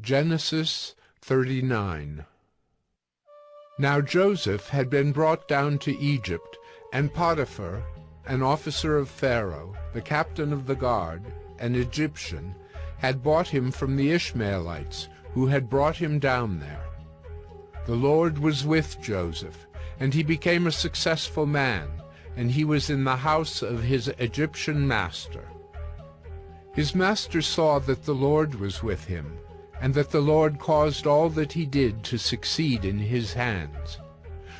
Genesis 39. Now Joseph had been brought down to Egypt, and Potiphar, an officer of Pharaoh, the captain of the guard, an Egyptian, had bought him from the Ishmaelites, who had brought him down there. The Lord was with Joseph, and he became a successful man, and he was in the house of his Egyptian master. His master saw that the Lord was with him, and that the Lord caused all that he did to succeed in his hands.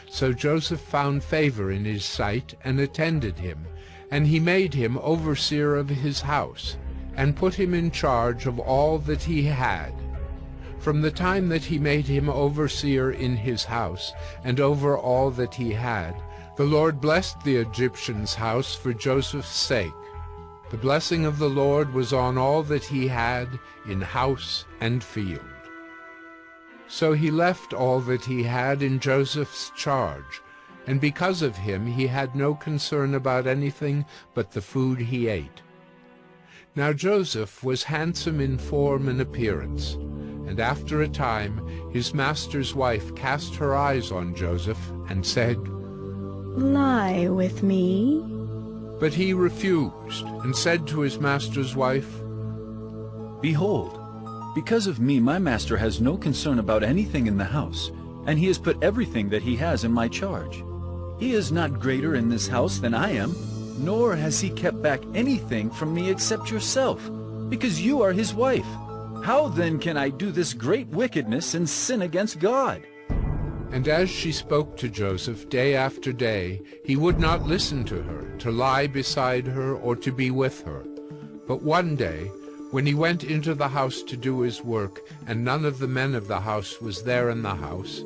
So Joseph found favor in his sight and attended him, and he made him overseer of his house, and put him in charge of all that he had. From the time that he made him overseer in his house, and over all that he had, the Lord blessed the Egyptian's house for Joseph's sake. The blessing of the Lord was on all that he had in house and field. So he left all that he had in Joseph's charge, and because of him he had no concern about anything but the food he ate. Now Joseph was handsome in form and appearance, and after a time his master's wife cast her eyes on Joseph and said, "Lie with me." But he refused, and said to his master's wife, "Behold, because of me my master has no concern about anything in the house, and he has put everything that he has in my charge. He is not greater in this house than I am, nor has he kept back anything from me except yourself, because you are his wife. How then can I do this great wickedness and sin against God?" And as she spoke to Joseph day after day, he would not listen to her, to lie beside her or to be with her. But one day, when he went into the house to do his work, and none of the men of the house was there in the house,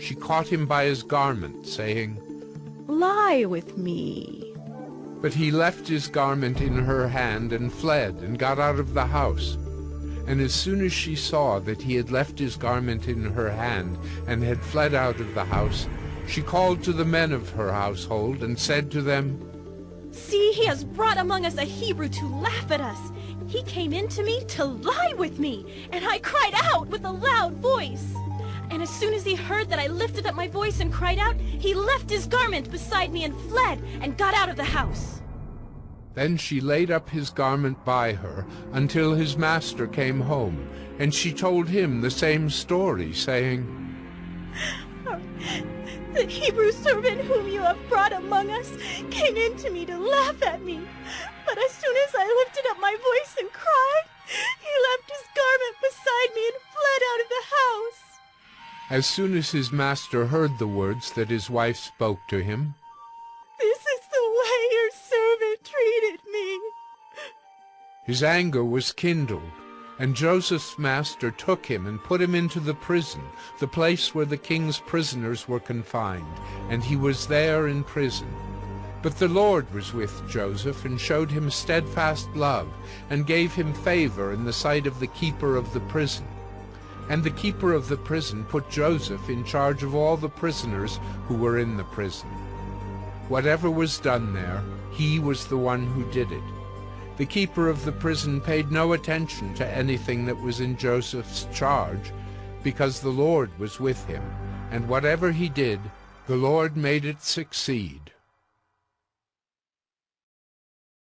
she caught him by his garment, saying, "Lie with me." But he left his garment in her hand and fled and got out of the house. And as soon as she saw that he had left his garment in her hand and had fled out of the house, she called to the men of her household and said to them, "See, he has brought among us a Hebrew to laugh at us. He came in to me to lie with me, and I cried out with a loud voice. And as soon as he heard that I lifted up my voice and cried out, he left his garment beside me and fled and got out of the house." Then she laid up his garment by her until his master came home, and she told him the same story, saying, "The Hebrew servant whom you have brought among us came in to me to laugh at me. But as soon as I lifted up my voice and cried, he left his garment beside me and fled out of the house." As soon as his master heard the words that his wife spoke to him, "This is the way your servant treated me." his anger was kindled, and Joseph's master took him and put him into the prison, the place where the king's prisoners were confined, and he was there in prison. But the Lord was with Joseph and showed him steadfast love, and gave him favor in the sight of the keeper of the prison. And the keeper of the prison put Joseph in charge of all the prisoners who were in the prison. Whatever was done there, he was the one who did it. The keeper of the prison paid no attention to anything that was in Joseph's charge, because the Lord was with him, and whatever he did, the Lord made it succeed.